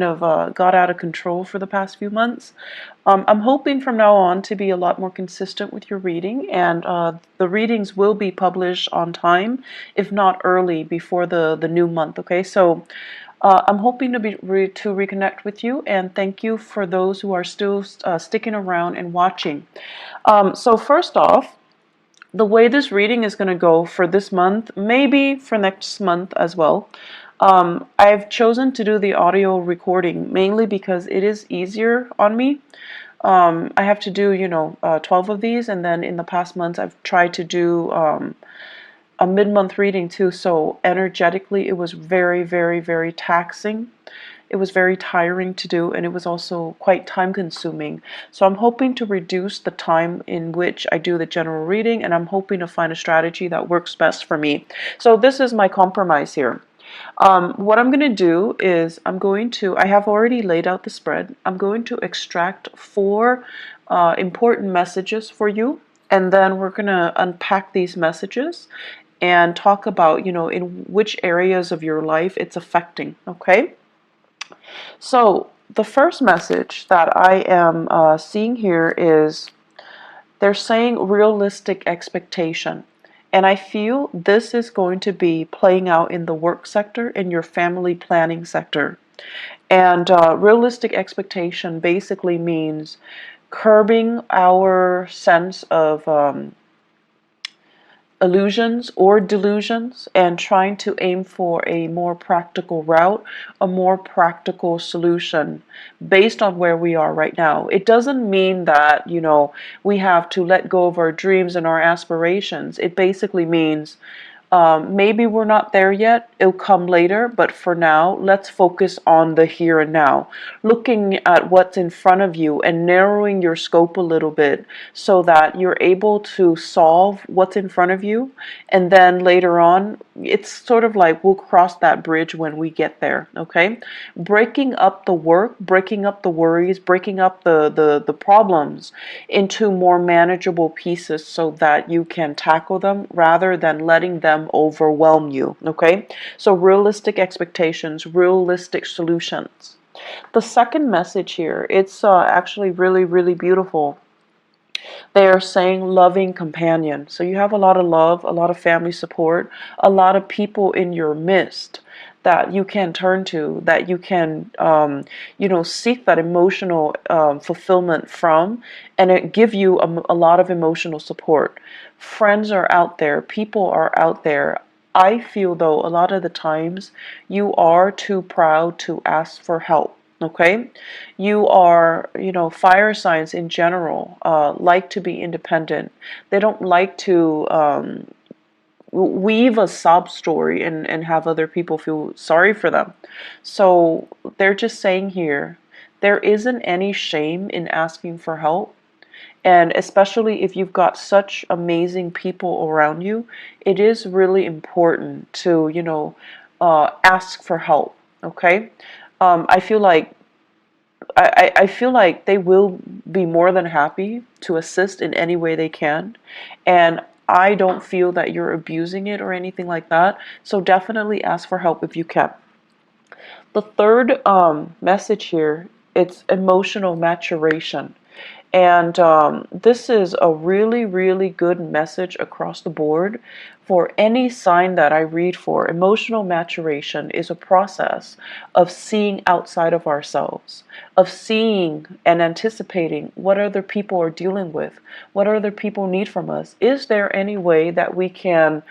got out of control for the past few months. I'm hoping from now on to be a lot more consistent with your reading, and the readings will be published on time, if not early, before the new month. Okay, so I'm hoping to reconnect with you, and thank you for those who are still sticking around and watching. So first off, the way this reading is going to go for this month, maybe for next month as well. I've chosen to do the audio recording mainly because it is easier on me. I have to do, 12 of these, and then in the past months I've tried to do a mid-month reading too, so energetically it was very, very, very taxing. It was very tiring to do, and it was also quite time consuming. So I'm hoping to reduce the time in which I do the general reading, and I'm hoping to find a strategy that works best for me. So this is my compromise here. What I'm going to do is I have already laid out the spread. I'm going to extract 4 important messages for you, and then we're going to unpack these messages and talk about, in which areas of your life it's affecting, okay? So the first message that I am seeing here is they're saying realistic expectation. And I feel this is going to be playing out in the work sector, in your family planning sector. And realistic expectation basically means curbing our sense of illusions or delusions and trying to aim for a more practical route, a more practical solution based on where we are right now. It doesn't mean that, we have to let go of our dreams and our aspirations. It basically means maybe we're not there yet, it'll come later, but for now, let's focus on the here and now. Looking at what's in front of you and narrowing your scope a little bit so that you're able to solve what's in front of you. And then later on, it's sort of like we'll cross that bridge when we get there, okay? Breaking up the work, breaking up the worries, breaking up the problems into more manageable pieces so that you can tackle them rather than letting them overwhelm you, okay? So realistic expectations, realistic solutions. The second message here, it's actually really, really beautiful. They are saying loving companion. So you have a lot of love, a lot of family support, a lot of people in your midst that you can turn to, that you can, seek that emotional fulfillment from, and it give you a lot of emotional support. Friends are out there, people are out there. I feel though a lot of the times you are too proud to ask for help. Okay, you are, fire signs in general like to be independent. They don't like to weave a sob story and have other people feel sorry for them. So they're just saying here, there isn't any shame in asking for help. And especially if you've got such amazing people around you, it is really important to, ask for help. Okay. I feel like I feel like they will be more than happy to assist in any way they can. And I don't feel that you're abusing it or anything like that. So definitely ask for help if you can. The third message here, it's emotional maturation. And this is a really, really good message across the board for any sign that I read for. Emotional maturation is a process of seeing outside of ourselves, of seeing and anticipating what other people are dealing with, what other people need from us. Is there any way that we can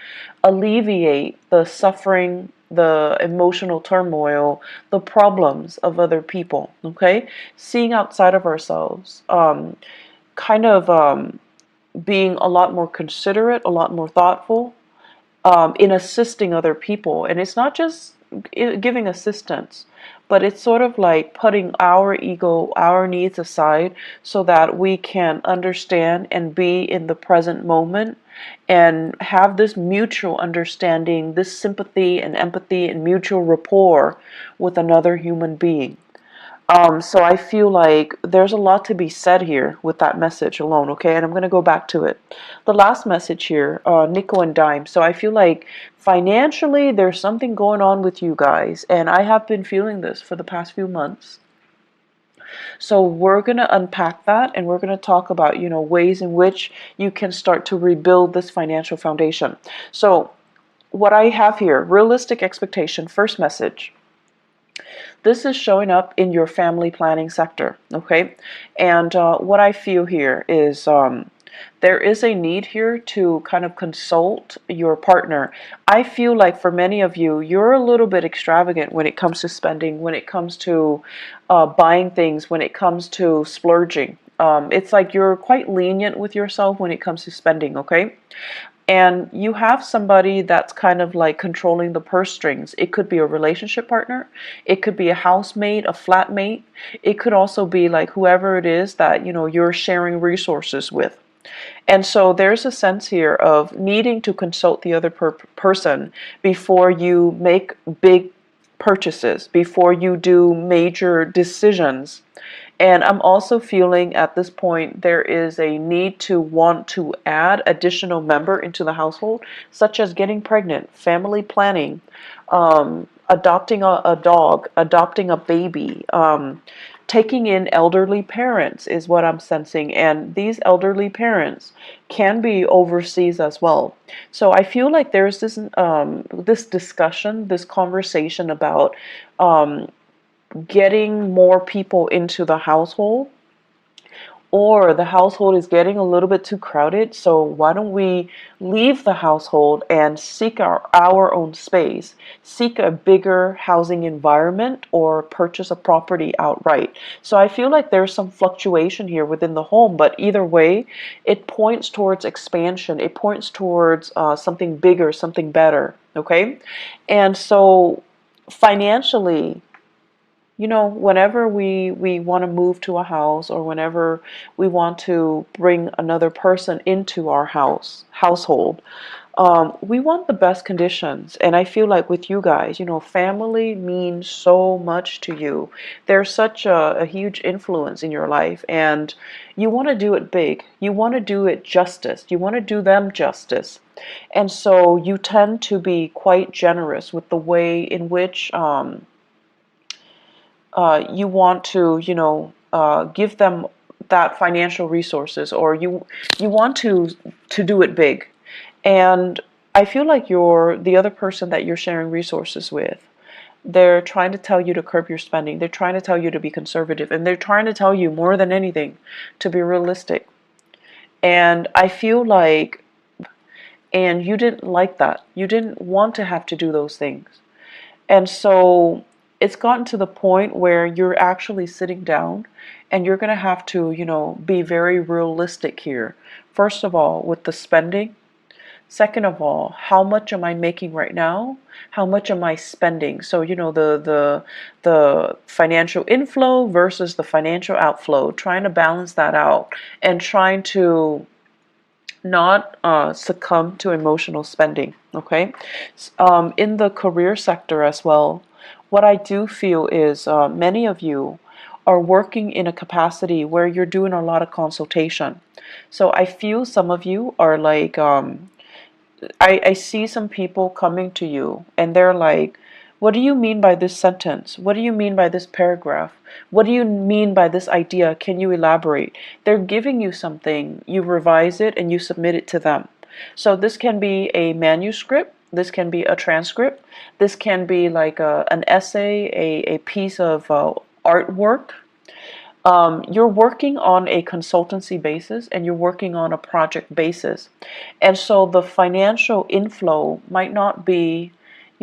alleviate the suffering, the emotional turmoil, the problems of other people, okay? Seeing outside of ourselves, kind of being a lot more considerate, a lot more thoughtful in assisting other people. And it's not just giving assistance, but it's sort of like putting our ego, our needs aside so that we can understand and be in the present moment and have this mutual understanding, this sympathy and empathy and mutual rapport with another human being. So I feel like there's a lot to be said here with that message alone, okay? And I'm going to go back to it. The last message here, nickel and dime. So I feel like financially there's something going on with you guys, and I have been feeling this for the past few months. So we're going to unpack that, and we're going to talk about, ways in which you can start to rebuild this financial foundation. So what I have here, realistic expectation, first message. This is showing up in your family planning sector, okay? And what I feel here is there is a need here to kind of consult your partner. I feel like for many of you, you're a little bit extravagant when it comes to spending, when it comes to buying things, when it comes to splurging. It's like you're quite lenient with yourself when it comes to spending, okay? And you have somebody that's kind of like controlling the purse strings. It could be a relationship partner, it could be a housemate, a flatmate, it could also be like whoever it is that you're sharing resources with. And so there's a sense here of needing to consult the other person before you make big purchases, before you do major decisions. And I'm also feeling at this point there is a need to want to add additional member into the household, such as getting pregnant, family planning, adopting a dog, adopting a baby, taking in elderly parents is what I'm sensing. And these elderly parents can be overseas as well. So I feel like there's this discussion, this conversation about getting more people into the household, or the household is getting a little bit too crowded, so why don't we leave the household and seek our own space, seek a bigger housing environment, or purchase a property outright. So I feel like there's some fluctuation here within the home, but either way, it points towards expansion, it points towards something bigger, something better, okay? And so financially, whenever we want to move to a house, or whenever we want to bring another person into our household, we want the best conditions. And I feel like with you guys, family means so much to you. There's such a huge influence in your life, and you want to do it big. You want to do it justice. You want to do them justice. And so you tend to be quite generous with the way in which you want to, give them that financial resources, or you want to do it big. And I feel like the other person that you're sharing resources with, they're trying to tell you to curb your spending. They're trying to tell you to be conservative, and they're trying to tell you more than anything to be realistic. And I feel like, and you didn't like that. You didn't want to have to do those things. And so it's gotten to the point where you're actually sitting down and you're going to have to, be very realistic here. First of all, with the spending. Second of all, how much am I making right now? How much am I spending? So, the financial inflow versus the financial outflow, trying to balance that out and trying to not succumb to emotional spending, okay? In the career sector as well, what I do feel is many of you are working in a capacity where you're doing a lot of consultation. So I feel some of you are like, I see some people coming to you and they're like, what do you mean by this sentence? What do you mean by this paragraph? What do you mean by this idea? Can you elaborate? They're giving you something, you revise it, and you submit it to them. So this can be a manuscript, this can be a transcript, this can be like an essay, a piece of artwork. You're working on a consultancy basis and you're working on a project basis. And so the financial inflow might not be,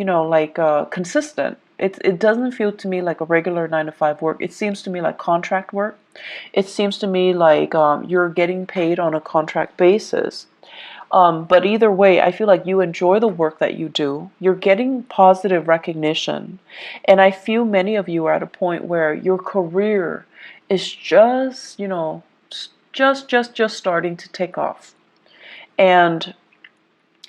like consistent. It doesn't feel to me like a regular 9 to 5 work. It seems to me like contract work. It seems to me like you're getting paid on a contract basis. But either way, I feel like you enjoy the work that you do. You're getting positive recognition. And I feel many of you are at a point where your career is just, just starting to take off. And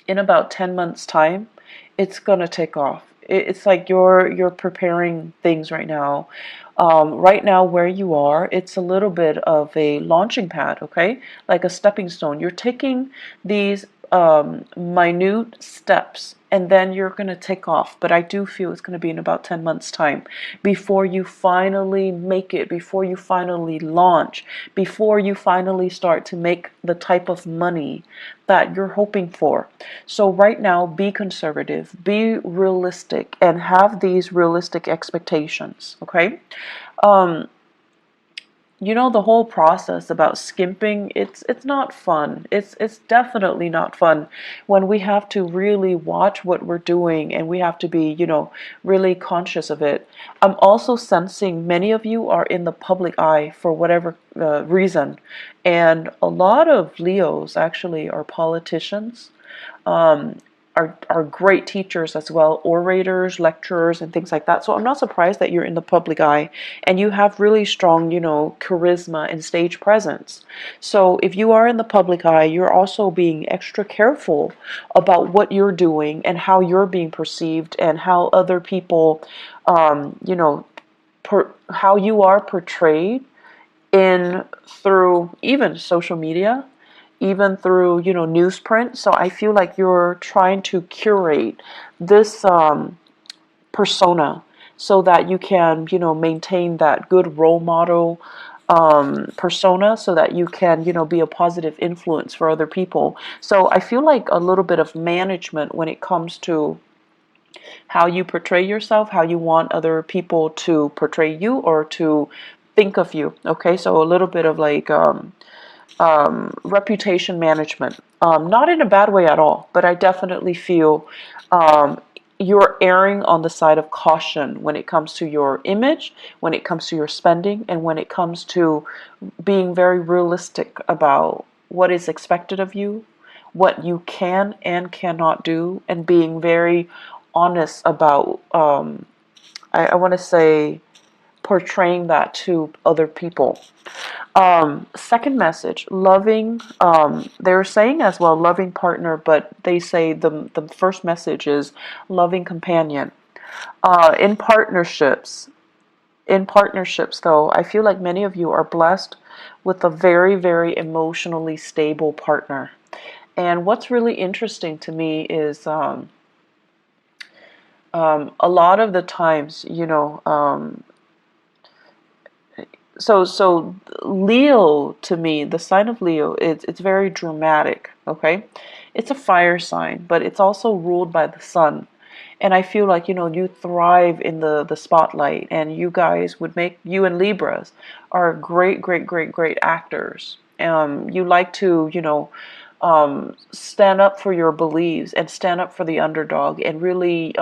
in about 10 months' time, it's going to take off. It's like you're preparing things right now. Right now, where you are, it's a little bit of a launching pad, okay? Like a stepping stone. You're taking these minute steps and then you're going to take off. But I do feel it's going to be in about 10 months' time before you finally make it, before you finally launch, before you finally start to make the type of money that you're hoping for. So right now, be conservative, be realistic, and have these realistic expectations, okay? Um, you know, the whole process about skimping, it's not fun. It's definitely not fun when we have to really watch what we're doing and we have to be, you know, really conscious of it. I'm also sensing many of you are in the public eye for whatever reason, and a lot of Leos actually are politicians, um, are great teachers as well, orators, lecturers, and things like that. So I'm not surprised that you're in the public eye and you have really strong, you know, charisma and stage presence. So if you are in the public eye, you're also being extra careful about what you're doing and how you're being perceived and how other people, you know, how you are portrayed in through even social media, even through, you know, newsprint. So I feel like you're trying to curate this persona so that you can, you know, maintain that good role model persona, so that you can, you know, be a positive influence for other people. So I feel like a little bit of management when it comes to how you portray yourself, how you want other people to portray you or to think of you. Okay, so a little bit of like reputation management. Not in a bad way at all, but I definitely feel you're erring on the side of caution when it comes to your image, when it comes to your spending, and when it comes to being very realistic about what is expected of you, what you can and cannot do, and being very honest about, I want to say, portraying that to other people. Second message, loving, they're saying as well loving partner, but they say the first message is loving companion. In partnerships, though, I feel like many of you are blessed with a very, very emotionally stable partner. And what's really interesting to me is a lot of the times, you know, so Leo, to me, the sign of Leo, it's very dramatic, okay? It's a fire sign, but it's also ruled by the sun. And I feel like, you know, you thrive in the spotlight, and you guys would make, you and Libras are great, great, great, great actors. You like to, you know, stand up for your beliefs and stand up for the underdog, and really,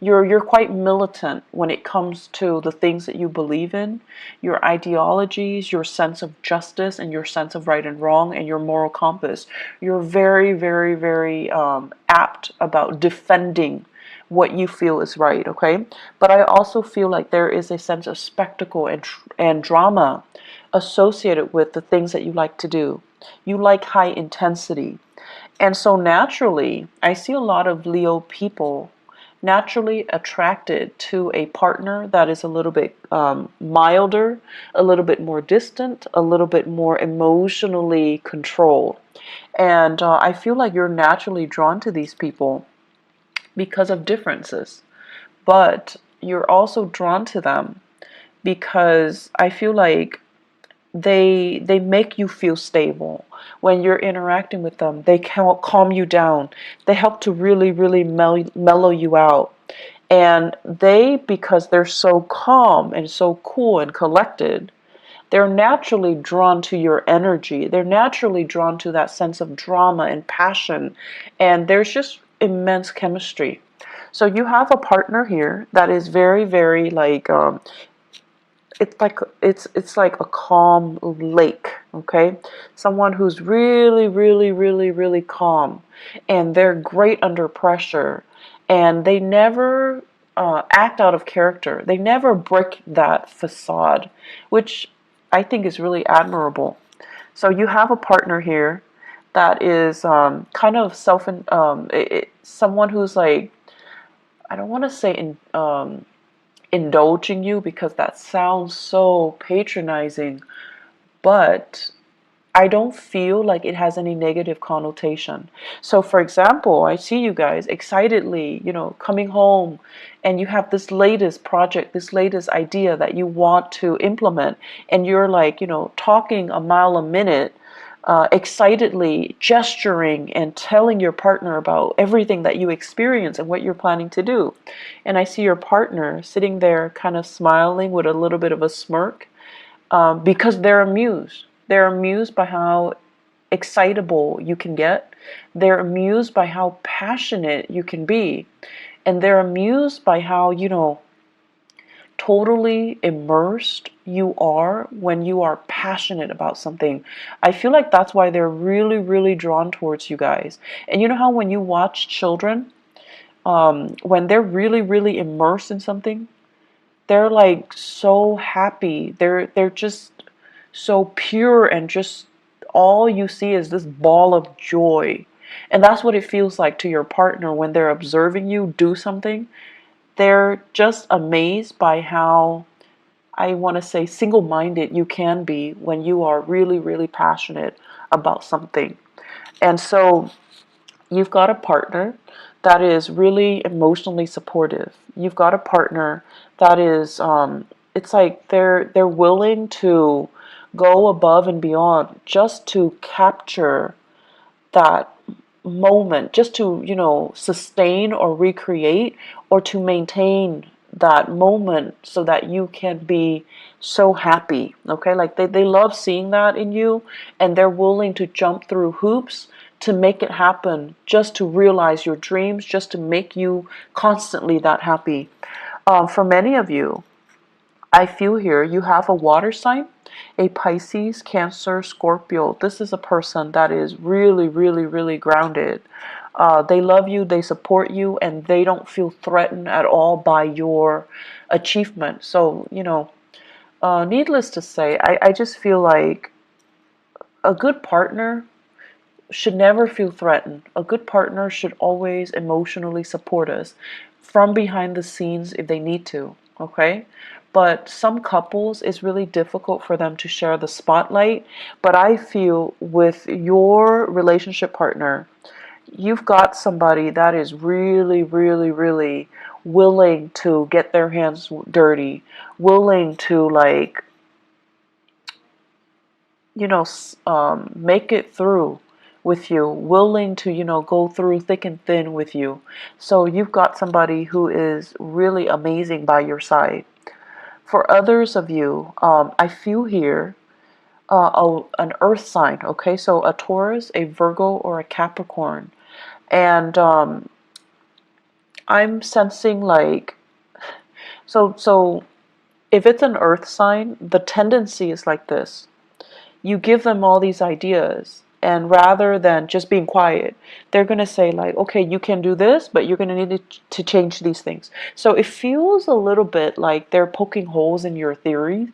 you're quite militant when it comes to the things that you believe in, your ideologies, your sense of justice, and your sense of right and wrong, and your moral compass. You're very, very, very apt about defending what you feel is right, okay? But I also feel like there is a sense of spectacle and drama associated with the things that you like to do. You like high intensity. And so naturally, I see a lot of Leo people naturally attracted to a partner that is a little bit milder, a little bit more distant, a little bit more emotionally controlled. And I feel like you're naturally drawn to these people because of differences. But you're also drawn to them because I feel like they make you feel stable when you're interacting with them. They calm you down. They help to really, really mellow you out. And they, because they're so calm and so cool and collected, they're naturally drawn to your energy. They're naturally drawn to that sense of drama and passion. And there's just immense chemistry. So you have a partner here that is very, very like it's like a calm lake, okay? Someone who's really, really, really, really calm, and they're great under pressure, and they never act out of character. They never break that facade, which I think is really admirable. So you have a partner here that is kind of someone who's like, I don't want to say indulging you, because that sounds so patronizing, but I don't feel like it has any negative connotation. So, for example, I see you guys excitedly, coming home, and you have this latest project, this latest idea that you want to implement, and you're like, talking a mile a minute, excitedly gesturing and telling your partner about everything that you experience and what you're planning to do. And I see your partner sitting there kind of smiling with a little bit of a smirk, because they're amused. They're amused by how excitable you can get. They're amused by how passionate you can be. And they're amused by how, totally immersed you are when you are passionate about something. I feel like that's why they're really, really drawn towards you guys. And you know how when you watch children, when they're really, really immersed in something, they're like so happy. They're just so pure, and just all you see is this ball of joy. And that's what it feels like to your partner when they're observing you do something. They're just amazed by how, I want to say, single-minded you can be when you are really, really passionate about something. And so you've got a partner that is really emotionally supportive. You've got a partner that is, it's like they're willing to go above and beyond just to capture that moment, just to, sustain or recreate, or to maintain that moment so that you can be so happy. Okay, like they love seeing that in you, and they're willing to jump through hoops to make it happen, just to realize your dreams, just to make you constantly that happy. For many of you, I feel here you have a water sign, a Pisces, Cancer, Scorpio. This is a person that is really, really, really grounded. They love you, they support you, and they don't feel threatened at all by your achievement. So, needless to say, I just feel like a good partner should never feel threatened. A good partner should always emotionally support us from behind the scenes if they need to, okay? But some couples, it's really difficult for them to share the spotlight. But I feel with your relationship partner, you've got somebody that is really, really, really willing to get their hands dirty, willing to, like, make it through with you, willing to, go through thick and thin with you. So you've got somebody who is really amazing by your side. For others of you, I feel here an earth sign, okay? So a Taurus, a Virgo, or a Capricorn. And I'm sensing like, so if it's an earth sign, the tendency is like this. You give them all these ideas, and rather than just being quiet, they're going to say like, okay, you can do this, but you're going to need to change these things. So it feels a little bit like they're poking holes in your theory,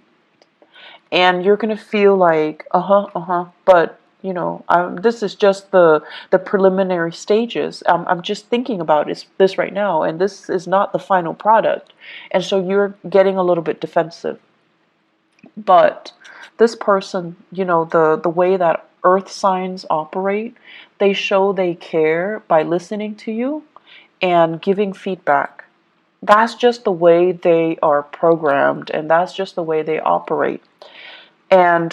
and you're going to feel like, but this is just the preliminary stages. I'm just thinking about this right now, and this is not the final product. And so you're getting a little bit defensive. But this person, the way that earth signs operate, they show they care by listening to you and giving feedback. That's just the way they are programmed, and that's just the way they operate. And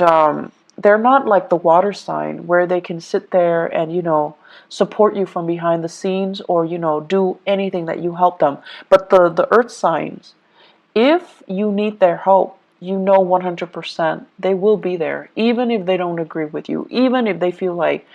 they're not like the water sign where they can sit there and, support you from behind the scenes, or, do anything that you help them. But the earth signs, if you need their help, 100% they will be there, even if they don't agree with you, even if they feel like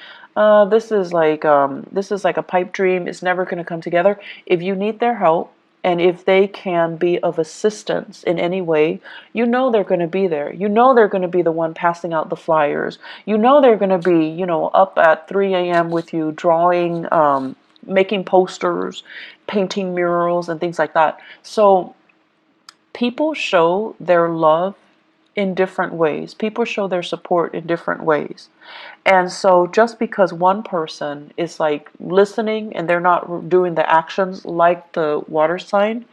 this is like a pipe dream, it's never going to come together. If you need their help, and if they can be of assistance in any way, they're going to be there. They're going to be the one passing out the flyers. They're going to be, up at 3 a.m. with you, drawing, making posters, painting murals, and things like that. So people show their love in different ways. People show their support in different ways. And so just because one person is like listening and they're not doing the actions like the water sign,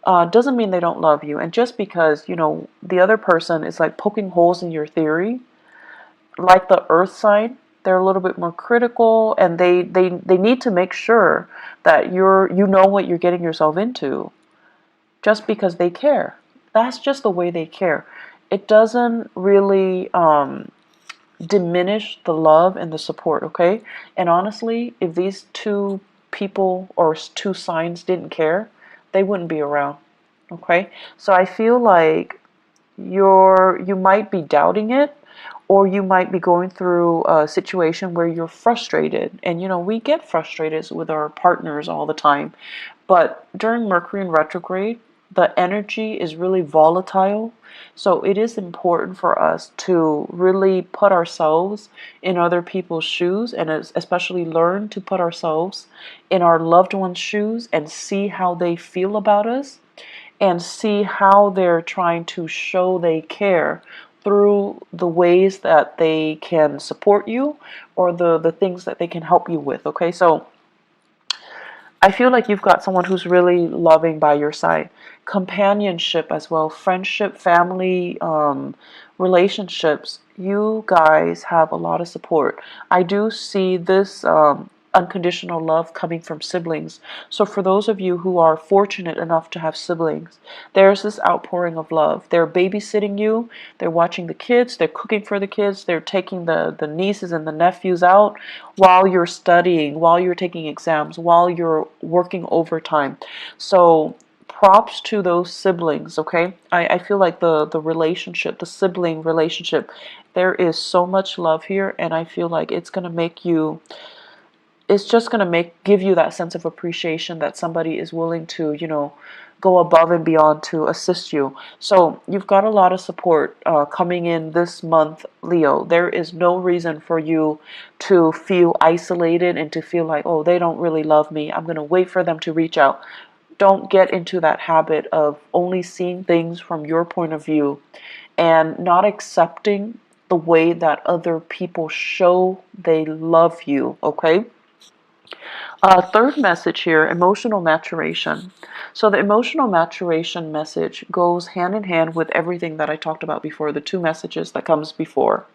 doesn't mean they don't love you. And just because, the other person is like poking holes in your theory, like the earth sign, they're a little bit more critical, and they need to make sure that you know what you're getting yourself into, just because they care. That's just the way they care. It doesn't really diminish the love and the support, okay? And honestly, if these two people or two signs didn't care, they wouldn't be around, okay? So I feel like you might be doubting it, or you might be going through a situation where you're frustrated. And we get frustrated with our partners all the time. But during Mercury in retrograde, the energy is really volatile. So it is important for us to really put ourselves in other people's shoes, and especially learn to put ourselves in our loved ones' shoes and see how they feel about us, and see how they're trying to show they care through the ways that they can support you, or the things that they can help you with. Okay, so I feel like you've got someone who's really loving by your side. Companionship as well, friendship, family, relationships. You guys have a lot of support. I do see this unconditional love coming from siblings. So for those of you who are fortunate enough to have siblings, there's this outpouring of love. They're babysitting you, they're watching the kids, they're cooking for the kids, they're taking the nieces and the nephews out while you're studying, while you're taking exams, while you're working overtime. So props to those siblings, okay? I feel like the relationship, the sibling relationship, there is so much love here, and I feel like it's just going to give you that sense of appreciation that somebody is willing to, go above and beyond to assist you. So you've got a lot of support coming in this month, Leo. There is no reason for you to feel isolated and to feel like, oh, they don't really love me, I'm going to wait for them to reach out. Don't get into that habit of only seeing things from your point of view and not accepting the way that other people show they love you, okay? Third message here, emotional maturation. So the emotional maturation message goes hand in hand with everything that I talked about before, the two messages that comes before.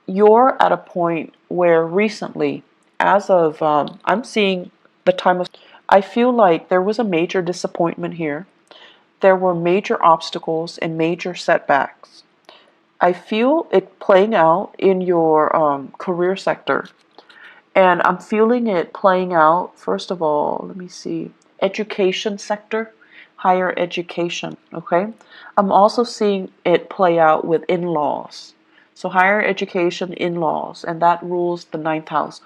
You're at a point where recently, as of, I'm seeing the time of, I feel like there was a major disappointment here. There were major obstacles and major setbacks. I feel it playing out in your career sector. And I'm feeling it playing out, first of all, let me see, education sector, higher education, okay? I'm also seeing it play out with in-laws. So higher education, in-laws, and that rules the ninth house.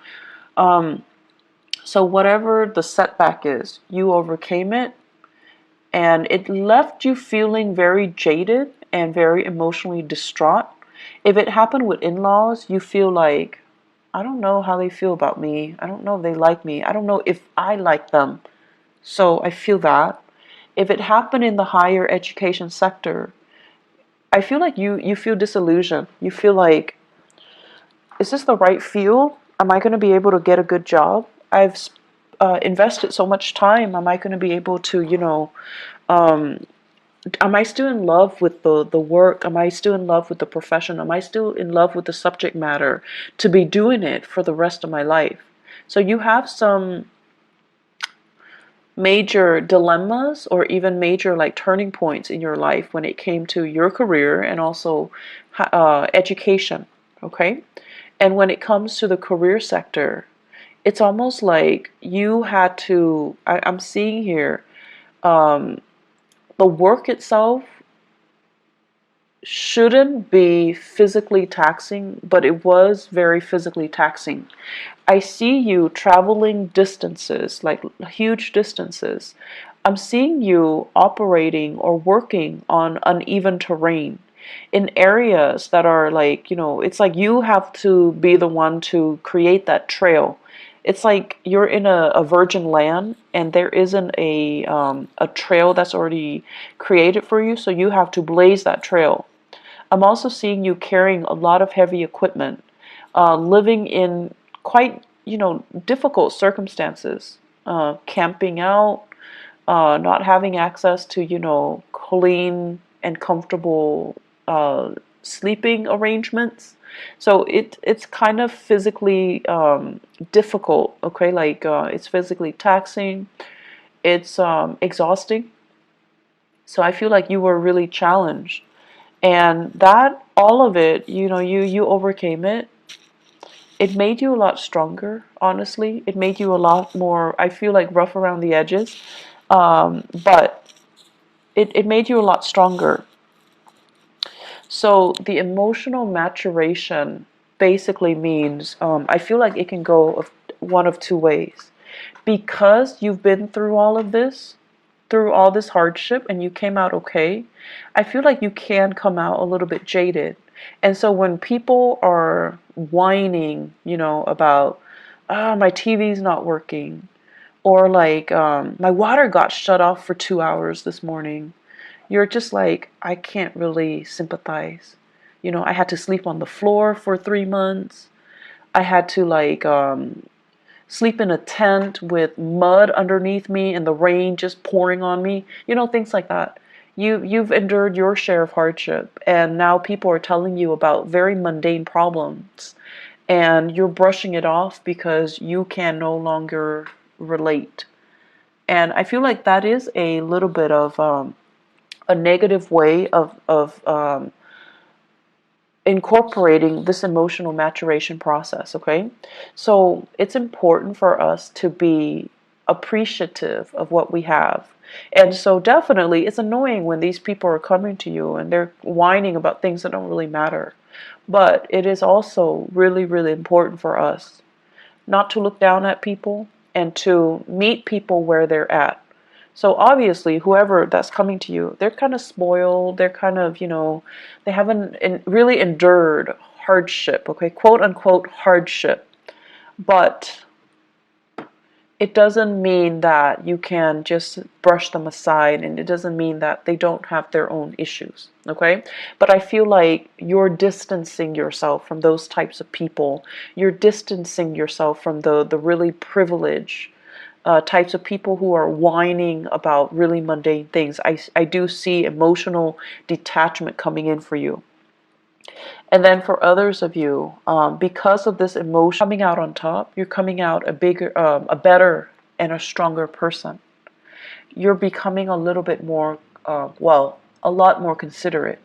So whatever the setback is, you overcame it, and it left you feeling very jaded and very emotionally distraught. If it happened with in-laws, you feel like, I don't know how they feel about me. I don't know if they like me. I don't know if I like them. So I feel that. If it happened in the higher education sector, I feel like you feel disillusioned. You feel like, is this the right field? Am I going to be able to get a good job? I've invested so much time. Am I going to be able to, am I still in love with the work? Am I still in love with the profession? Am I still in love with the subject matter to be doing it for the rest of my life? So you have some major dilemmas, or even major like turning points in your life when it came to your career and also education, okay? And when it comes to the career sector, it's almost like you had to, I'm seeing here, the work itself shouldn't be physically taxing, but it was very physically taxing. I see you traveling distances, like huge distances. I'm seeing you operating or working on uneven terrain in areas that are like, it's like you have to be the one to create that trail. It's like you're in a virgin land, and there isn't a trail that's already created for you, so you have to blaze that trail. I'm also seeing you carrying a lot of heavy equipment, living in quite, difficult circumstances, camping out, not having access to, clean and comfortable sleeping arrangements. So it's kind of physically difficult, okay? Like it's physically taxing, it's exhausting. So I feel like you were really challenged. And that, all of it, you overcame it. It made you a lot stronger, honestly. It made you a lot more, I feel like, rough around the edges. But it made you a lot stronger. So the emotional maturation basically means, I feel like it can go of one of two ways. Because you've been through all this hardship, and you came out okay, I feel like you can come out a little bit jaded. And so when people are whining, about, my TV's not working, or like, my water got shut off for 2 hours this morning, you're just like, I can't really sympathize. I had to sleep on the floor for 3 months. I had to like sleep in a tent with mud underneath me and the rain just pouring on me. Things like that. You've endured your share of hardship, and now people are telling you about very mundane problems, and you're brushing it off because you can no longer relate. And I feel like that is a little bit of a negative way of incorporating this emotional maturation process, okay? So it's important for us to be appreciative of what we have. And so definitely it's annoying when these people are coming to you and they're whining about things that don't really matter. But it is also really, really important for us not to look down at people and to meet people where they're at. So obviously, whoever that's coming to you, they're kind of spoiled. They're kind of, they haven't really endured hardship, okay, quote unquote hardship. But it doesn't mean that you can just brush them aside, and it doesn't mean that they don't have their own issues, okay? But I feel like you're distancing yourself from those types of people. You're distancing yourself from the really privileged types of people who are whining about really mundane things. I do see emotional detachment coming in for you. And then for others of you, because of this emotion coming out on top, you're coming out a bigger, a better, and a stronger person. You're becoming a little bit more, a lot more considerate.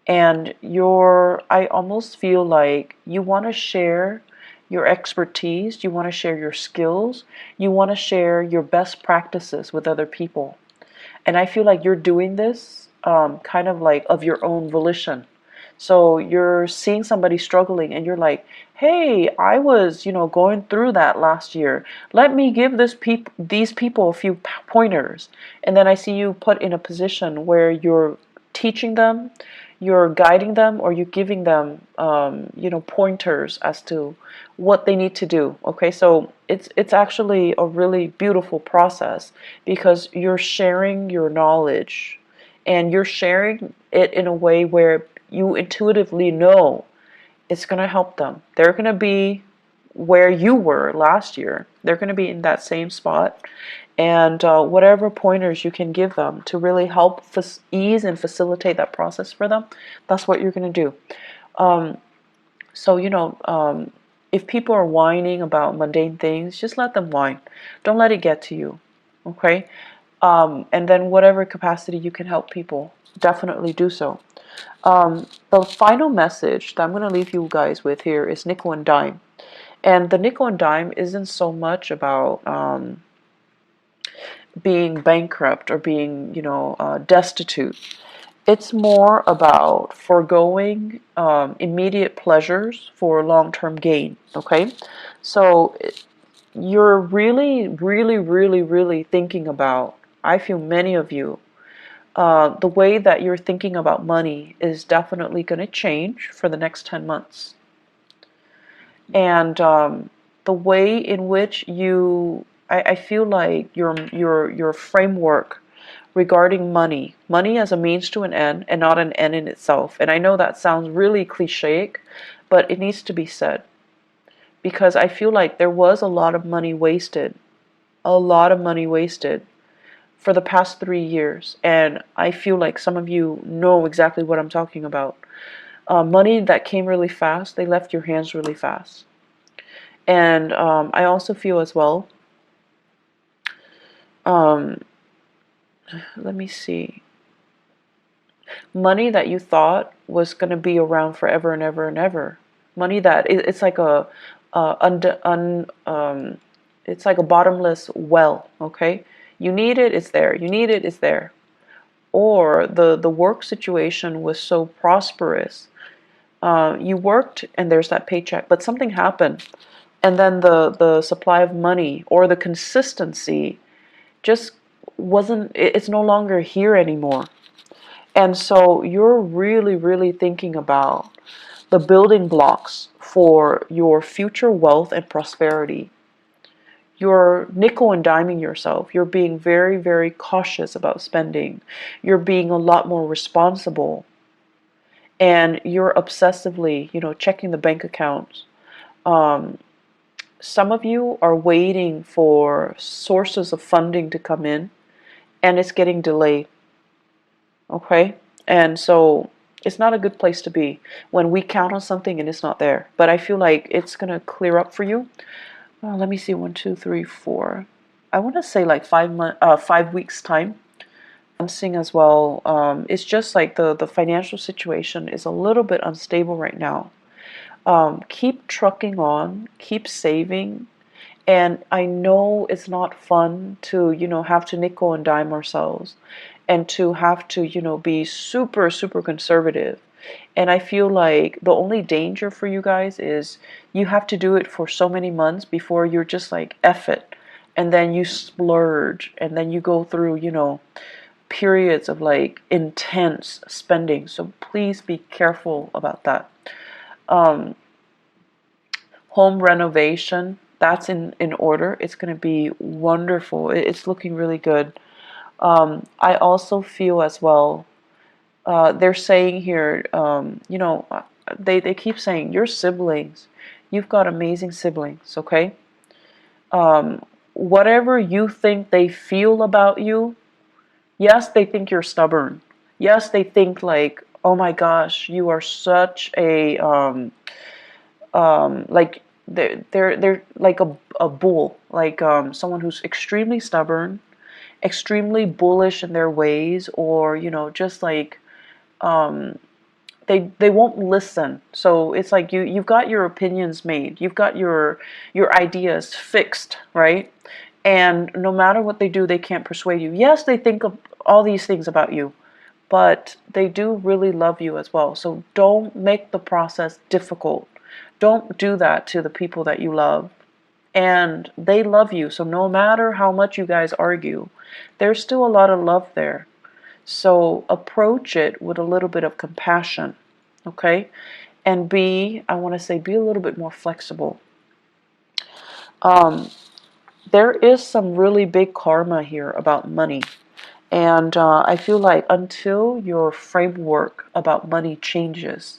And I almost feel like you want to share your expertise, you want to share your skills, you want to share your best practices with other people. And I feel like you're doing this kind of like of your own volition. So you're seeing somebody struggling and you're like, hey, I was, going through that last year. Let me give these people a few pointers. And then I see you put in a position where you're teaching them, you're guiding them, or you're giving them, pointers as to what they need to do. Okay, so it's actually a really beautiful process because you're sharing your knowledge, and you're sharing it in a way where you intuitively know it's going to help them. They're going to be where you were last year. They're going to be in that same spot. And whatever pointers you can give them to really help ease and facilitate that process for them, that's what you're going to do. So, if people are whining about mundane things, just let them whine. Don't let it get to you. Okay? And then whatever capacity you can help people, definitely do so. The final message that I'm going to leave you guys with here is nickel and dime. And the nickel and dime isn't so much about being bankrupt or being, destitute. It's more about foregoing immediate pleasures for long-term gain, okay? So you're really, really, really, really thinking about, I feel many of you, the way that you're thinking about money is definitely going to change for the next 10 months. And the way in which I feel like your framework regarding money as a means to an end and not an end in itself. And I know that sounds really cliche, but it needs to be said. Because I feel like there was a lot of money wasted. A lot of money wasted for the past 3 years, and I feel like some of you know exactly what I'm talking about. Money that came really fast, they left your hands really fast. And I also feel as well, um, let me see, money that you thought was going to be around forever and ever and ever. Money that it's like it's like a bottomless well, okay? You need it, it's there. You need it, it's there. Or the work situation was so prosperous. You worked and there's that paycheck, but something happened. And then the supply of money or the consistency just wasn't, it's no longer here anymore. And so you're really, really thinking about the building blocks for your future wealth and prosperity. You're nickel and diming yourself. You're being very, very cautious about spending. You're being a lot more responsible. And you're obsessively, checking the bank accounts. Some of you are waiting for sources of funding to come in, and it's getting delayed. Okay? And so it's not a good place to be when we count on something and it's not there. But I feel like it's going to clear up for you. Let me see, 1, 2, 3, 4. I want to say like 5 weeks time. I'm seeing as well. It's just like the financial situation is a little bit unstable right now. Keep trucking on, keep saving. And I know it's not fun to, have to nickel and dime ourselves and to have to, be super, super conservative. And I feel like the only danger for you guys is you have to do it for so many months before you're just like, F it. And then you splurge and then you go through, periods of like intense spending. So please be careful about that. Home renovation, that's in order. It's going to be wonderful. It's looking really good. I also feel as well, they're saying here, they keep saying your siblings, you've got amazing siblings, okay? Whatever you think they feel about you, yes, they think you're stubborn. Yes, they think like, oh my gosh, you are such a like they're like a bull, like someone who's extremely stubborn, extremely bullish in their ways, or just like they won't listen. So it's like you've got your opinions made, you've got your ideas fixed, right? And no matter what they do, they can't persuade you. Yes, they think of all these things about you, but they do really love you as well. So don't make the process difficult. Don't do that to the people that you love. And they love you. So no matter how much you guys argue, there's still a lot of love there. So approach it with a little bit of compassion, okay? And I want to say, be a little bit more flexible. There is some really big karma here about money. And I feel like until your framework about money changes,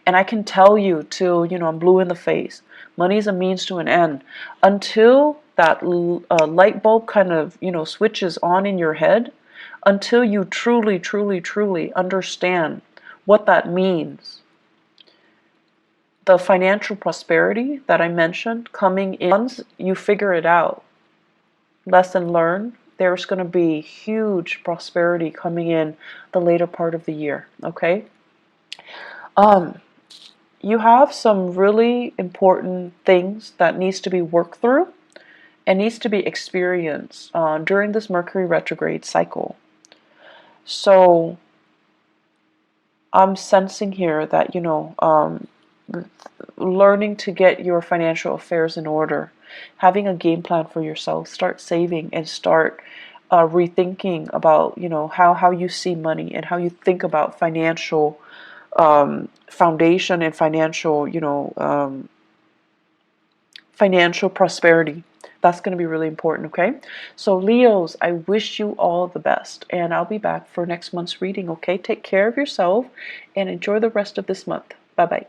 and I can tell you till, I'm blue in the face, money is a means to an end. Until that light bulb kind of, switches on in your head, until you truly, truly, truly understand what that means. The financial prosperity that I mentioned coming in, once you figure it out, lesson learned, there's going to be huge prosperity coming in the later part of the year, okay? You have some really important things that needs to be worked through and needs to be experienced during this Mercury retrograde cycle. So I'm sensing here that, learning to get your financial affairs in order, having a game plan for yourself, start saving and start rethinking about, how you see money and how you think about financial foundation and financial, financial prosperity. That's going to be really important, okay? So Leos, I wish you all the best, and I'll be back for next month's reading, okay? Take care of yourself and enjoy the rest of this month. Bye-bye.